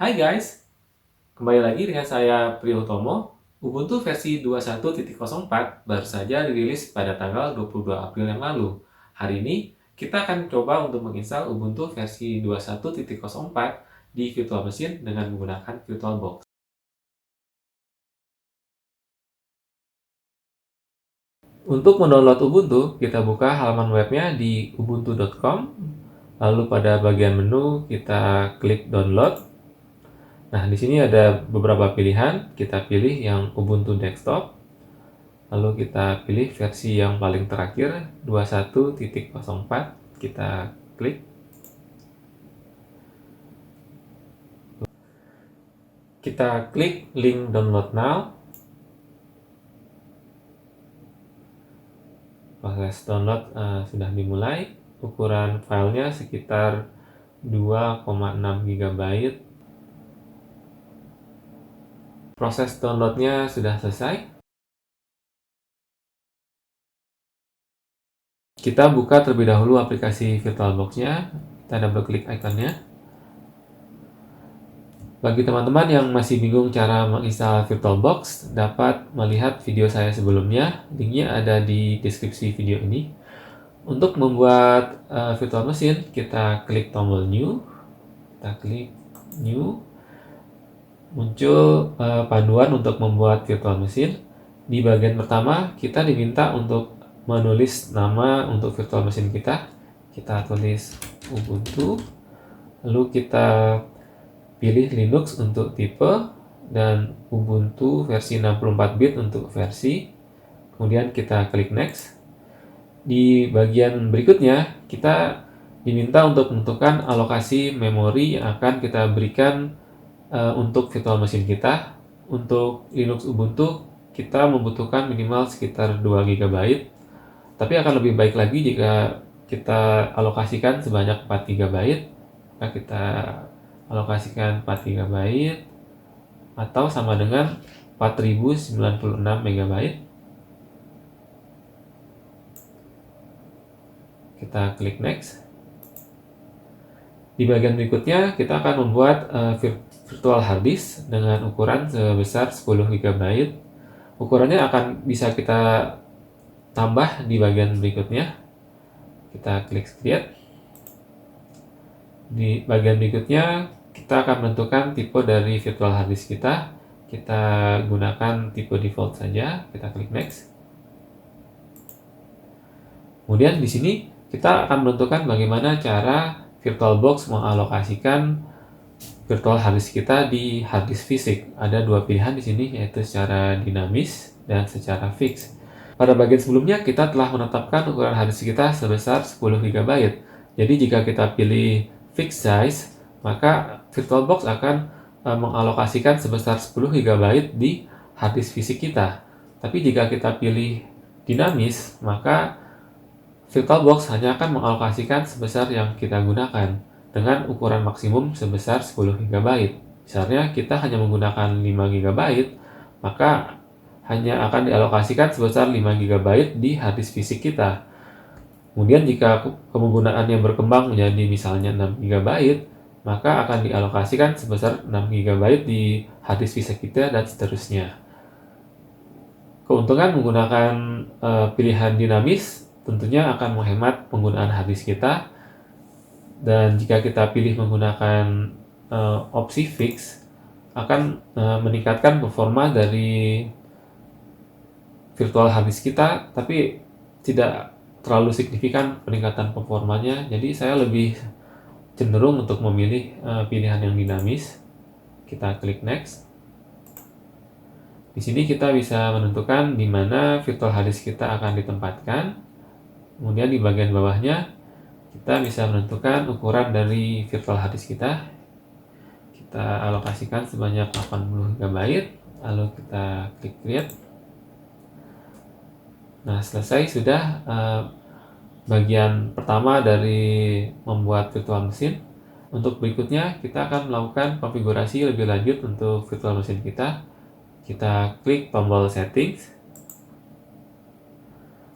Hai guys, kembali lagi dengan saya Priyotomo. Ubuntu versi 21.04 baru saja dirilis pada tanggal 22 April yang lalu. Hari ini kita akan coba untuk menginstal Ubuntu versi 21.04 di virtual machine dengan menggunakan VirtualBox. Untuk mendownload Ubuntu, kita buka halaman webnya di ubuntu.com. Lalu pada bagian menu kita klik download. Nah, di sini ada beberapa pilihan. Kita pilih yang Ubuntu Desktop. Lalu kita pilih versi yang paling terakhir 21.04. Kita klik. Kita klik link download now. Proses download sudah dimulai. Ukuran filenya sekitar 2,6 GB. Proses downloadnya sudah selesai. Kita buka terlebih dahulu aplikasi VirtualBox-nya. Kita double klik ikonnya. Bagi teman-teman yang masih bingung cara menginstal VirtualBox, dapat melihat video saya sebelumnya. Linknya ada di deskripsi video ini. Untuk membuat virtual machine, kita klik tombol New. Kita klik New. Muncul panduan untuk membuat virtual machine. Di bagian pertama, kita diminta untuk menulis nama untuk virtual machine kita. Kita tulis Ubuntu. Lalu kita pilih Linux untuk tipe dan Ubuntu versi 64 bit untuk versi. Kemudian kita klik next. Di bagian berikutnya kita diminta untuk menentukan alokasi memori yang akan kita berikan untuk virtual machine kita. Untuk Linux Ubuntu kita membutuhkan minimal sekitar 2 GB, tapi akan lebih baik lagi jika kita alokasikan sebanyak 4 GB. Maka kita alokasikan 4 GB atau sama dengan 4096 MB. Kita klik next. Di bagian berikutnya kita akan membuat virtual hard disk dengan ukuran sebesar 10 GB. Ukurannya akan bisa kita tambah di bagian berikutnya. Kita klik create. Di bagian berikutnya kita akan menentukan tipe dari virtual hard disk kita. Kita gunakan tipe default saja. Kita klik next. Kemudian di sini kita akan menentukan bagaimana cara VirtualBox mengalokasikan virtual hard disk kita di hard disk fisik. Ada dua pilihan di sini, yaitu secara dinamis dan secara fix. Pada bagian sebelumnya kita telah menetapkan ukuran hard disk kita sebesar 10 GB. Jadi jika kita pilih fix size, maka VirtualBox akan mengalokasikan sebesar 10 GB di hard disk fisik kita. Tapi jika kita pilih dinamis, maka VirtualBox hanya akan mengalokasikan sebesar yang kita gunakan dengan ukuran maksimum sebesar 10 GB. Misalnya kita hanya menggunakan 5 GB, maka hanya akan dialokasikan sebesar 5 GB di hard disk fisik kita. Kemudian jika penggunaan yang berkembang menjadi misalnya 6 GB, maka akan dialokasikan sebesar 6 GB di hard disk fisik kita dan seterusnya. Keuntungan menggunakan pilihan dinamis tentunya akan menghemat penggunaan hard disk kita. Dan jika kita pilih menggunakan opsi fix, akan meningkatkan performa dari virtual hard disk kita, tapi tidak terlalu signifikan peningkatan performanya. Jadi saya lebih cenderung untuk memilih pilihan yang dinamis. Kita klik next. Di sini kita bisa menentukan di mana virtual hard disk kita akan ditempatkan. Kemudian di bagian bawahnya kita bisa menentukan ukuran dari virtual hard disk kita. Kita alokasikan sebanyak 80 GB. Lalu kita klik create. Nah, selesai sudah bagian pertama dari membuat virtual machine. Untuk berikutnya kita akan melakukan konfigurasi lebih lanjut untuk virtual machine kita. Kita klik tombol settings.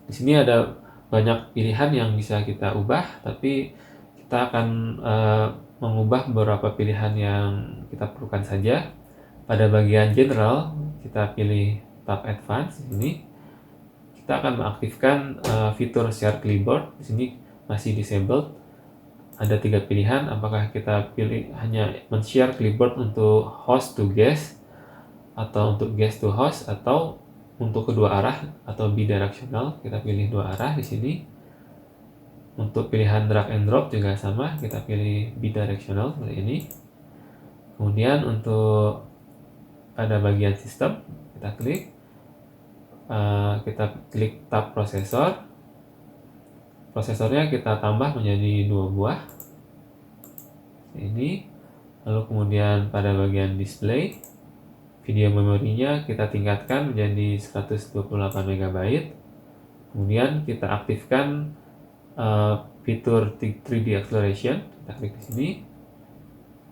Di sini ada banyak pilihan yang bisa kita ubah, tapi kita akan mengubah beberapa pilihan yang kita perlukan saja. Pada bagian General, kita pilih tab Advance. Di sini kita akan mengaktifkan fitur Share Clipboard. Di sini masih disabled. Ada 3 pilihan, apakah kita pilih hanya men-share clipboard untuk host to guest, atau untuk guest to host, atau untuk kedua arah atau bidirectional. Kita pilih dua arah di sini. Untuk pilihan drag and drop juga sama, kita pilih bidirectional seperti ini. Kemudian untuk pada bagian sistem kita klik tab prosesor. Prosesornya kita tambah menjadi 2 buah ini. Lalu kemudian pada bagian display, video memorinya kita tingkatkan menjadi 128 MB. Kemudian kita aktifkan fitur 3D acceleration. Kita klik di sini.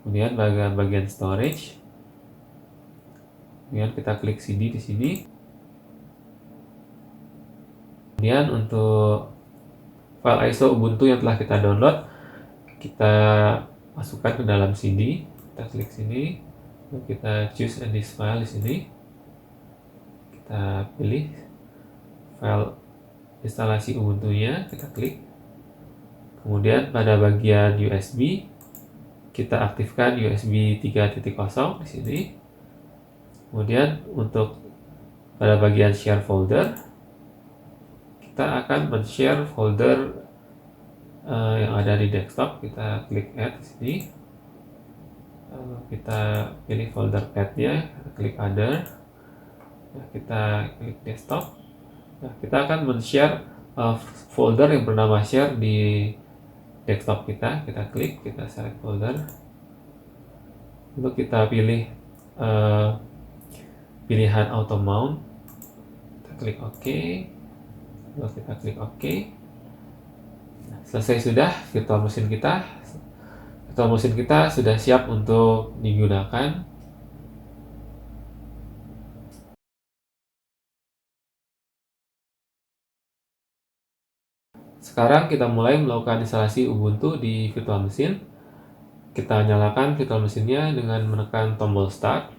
Kemudian bagian storage. Kemudian kita klik CD di sini. Kemudian untuk file ISO Ubuntu yang telah kita download, kita masukkan ke dalam CD. Kita klik sini, kita choose this file di sini. Kita pilih file instalasi Ubuntu-nya, kita klik. Kemudian pada bagian USB, kita aktifkan USB 3.0 di sini. Kemudian untuk pada bagian share folder, kita akan men-share folder yang ada di desktop. Kita klik add di sini. Lalu kita pilih folder path-nya, kita klik other. Nah, kita klik desktop. Nah, kita akan men-share folder yang bernama share di desktop kita. Kita klik, kita select folder. Lalu kita pilih pilihan auto mount. Kita klik OK. Lalu kita klik OK. Nah, selesai sudah virtual machine kita. Virtual machine kita sudah siap untuk digunakan. Sekarang kita mulai melakukan instalasi Ubuntu di virtual machine. Kita nyalakan virtual machine-nya dengan menekan tombol start.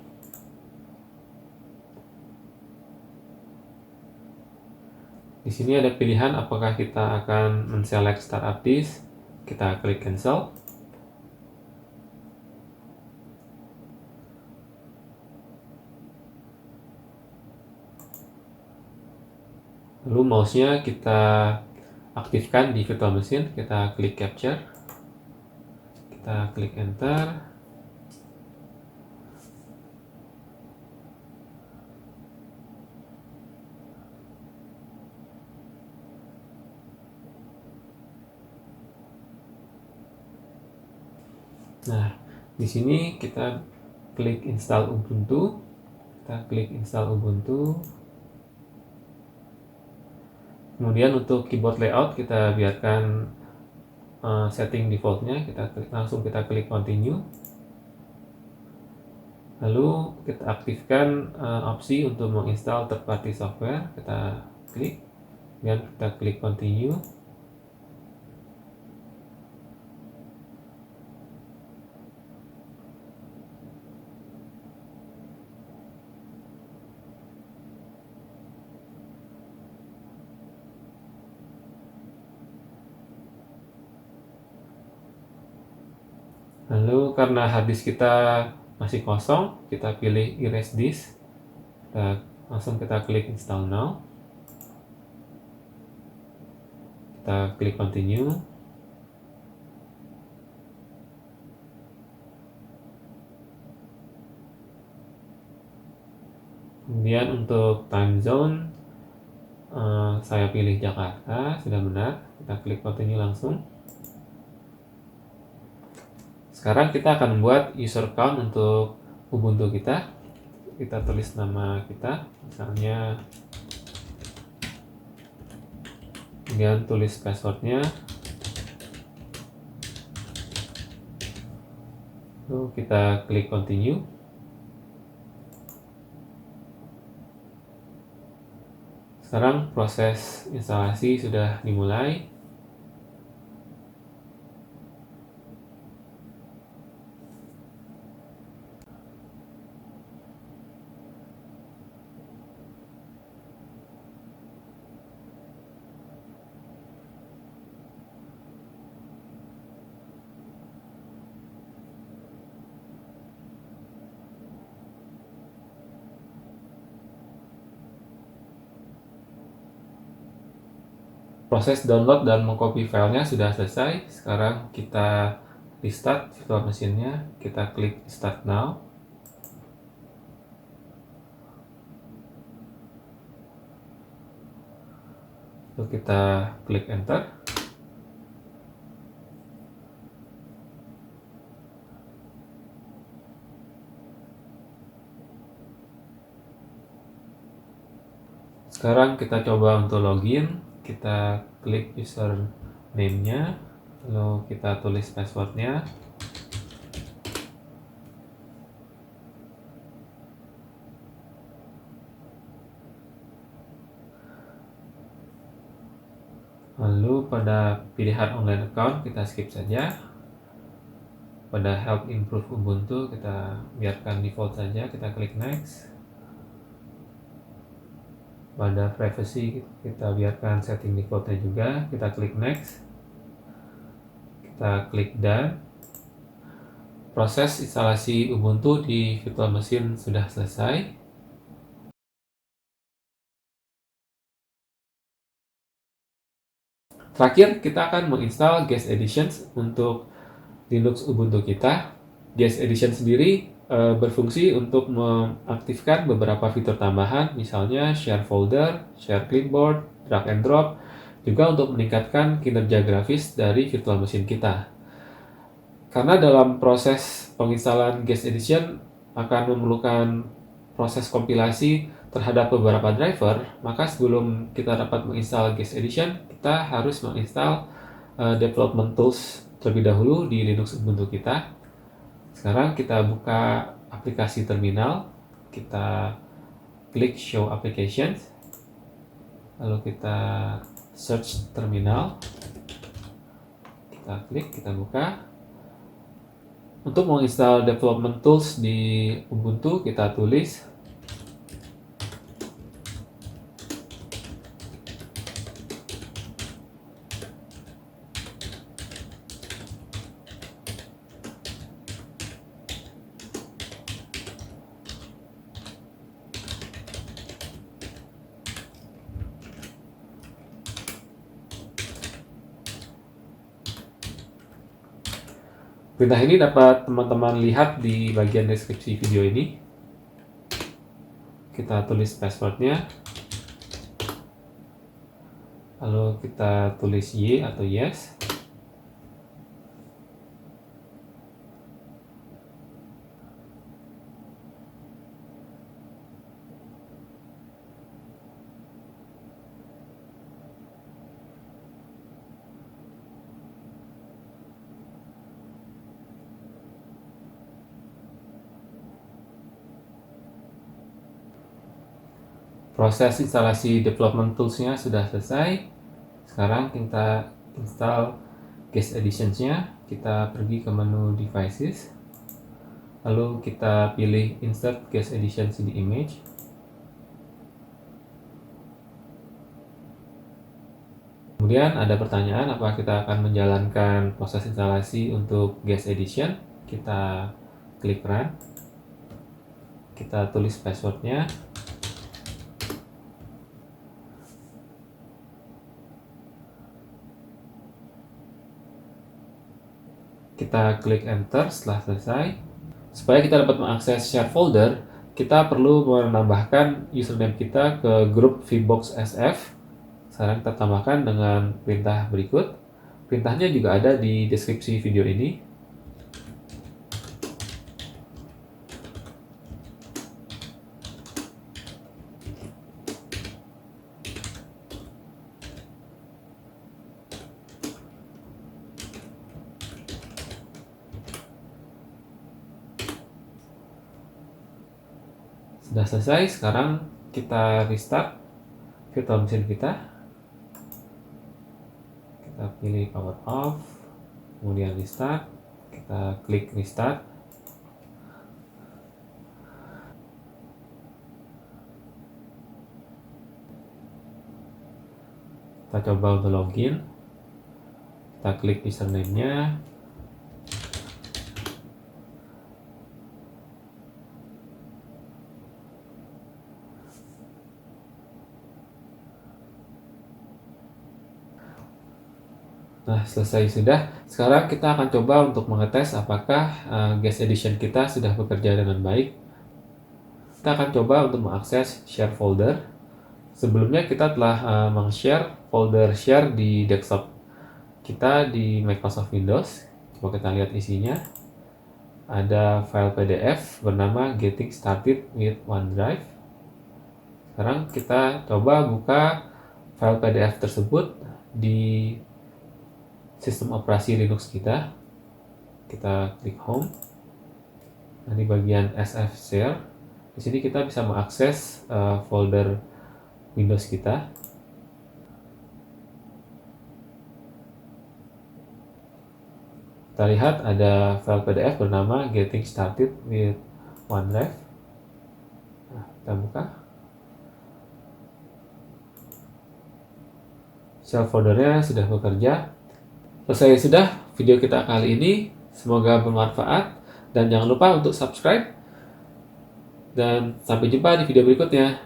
Di sini ada pilihan apakah kita akan men-select startup disk. Kita klik cancel. Lalu mouse-nya kita aktifkan di virtual machine. Kita klik capture. Kita klik enter. Nah, di sini kita klik install Ubuntu. Kita klik install Ubuntu. Kemudian untuk keyboard layout kita biarkan setting defaultnya. Langsung kita klik continue. Lalu kita aktifkan opsi untuk menginstal third party software. Kita klik, dan kita klik continue. Lalu karena harddisk kita masih kosong, kita pilih erase disk. Langsung kita klik install now. Kita klik continue. Kemudian untuk time zone, saya pilih Jakarta, sudah benar. Kita klik continue langsung. Sekarang kita akan membuat user account untuk Ubuntu kita. Kita tulis nama kita, misalnya, kemudian tulis passwordnya. Lalu kita klik continue. Sekarang proses instalasi sudah dimulai. Proses download dan mengcopy filenya sudah selesai. Sekarang kita restart virtual machine-nya. Kita klik Start Now. Lalu kita klik Enter. Sekarang kita coba untuk login. Kita klik username-nya, lalu kita tulis password-nya. Lalu pada pilihan online account kita skip saja. Pada help improve Ubuntu kita biarkan default saja, kita klik next. Pada privacy kita biarkan setting defaultnya juga, kita klik next. Kita klik done. Proses instalasi Ubuntu di virtual machine sudah selesai. Terakhir, kita akan menginstal Guest Editions untuk Linux Ubuntu kita. Guest Edition sendiri berfungsi untuk mengaktifkan beberapa fitur tambahan, misalnya share folder, share clipboard, drag and drop, juga untuk meningkatkan kinerja grafis dari virtual machine kita. Karena dalam proses penginstalan Guest Edition akan memerlukan proses kompilasi terhadap beberapa driver, maka sebelum kita dapat menginstal Guest Edition, kita harus menginstal development tools terlebih dahulu di Linux Ubuntu kita. Sekarang kita buka aplikasi terminal, kita klik Show Applications, lalu kita search terminal, kita klik, kita buka. Untuk menginstal development tools di Ubuntu, kita tulis perintah ini dapat teman-teman lihat di bagian deskripsi video ini. Kita tulis passwordnya, lalu kita tulis Y atau yes. Proses instalasi development tools-nya sudah selesai. Sekarang kita install Guest Editions-nya. Kita pergi ke menu Devices. Lalu kita pilih Insert Guest Editions in the Image. Kemudian ada pertanyaan, apakah kita akan menjalankan proses instalasi untuk Guest Edition. Kita klik Run. Kita tulis passwordnya. Kita klik Enter setelah selesai. Supaya kita dapat mengakses share folder, kita perlu menambahkan username kita ke grup VBox SF. Sekarang kita tambahkan dengan perintah berikut. Perintahnya juga ada di deskripsi video ini. Sudah selesai, sekarang kita restart virtual machine kita. Kita pilih power off, kemudian restart. Kita klik restart. Kita coba untuk login. Kita klik username-nya. Nah, selesai sudah. Sekarang kita akan coba untuk mengetes apakah Guest Edition kita sudah bekerja dengan baik. Kita akan coba untuk mengakses share folder. Sebelumnya kita telah meng-share folder share di desktop kita di Microsoft Windows. Coba kita lihat isinya. Ada file PDF bernama Getting Started with OneDrive. Sekarang kita coba buka file PDF tersebut di sistem operasi Linux kita. Kita klik Home. Nah, di bagian SF Share, di sini kita bisa mengakses folder Windows kita. Kita lihat ada file PDF bernama Getting Started with OneDrive. Nah, kita buka. Share foldernya sudah bekerja. Selesai sudah video kita kali ini. Semoga bermanfaat. Dan jangan lupa untuk subscribe. Dan sampai jumpa di video berikutnya.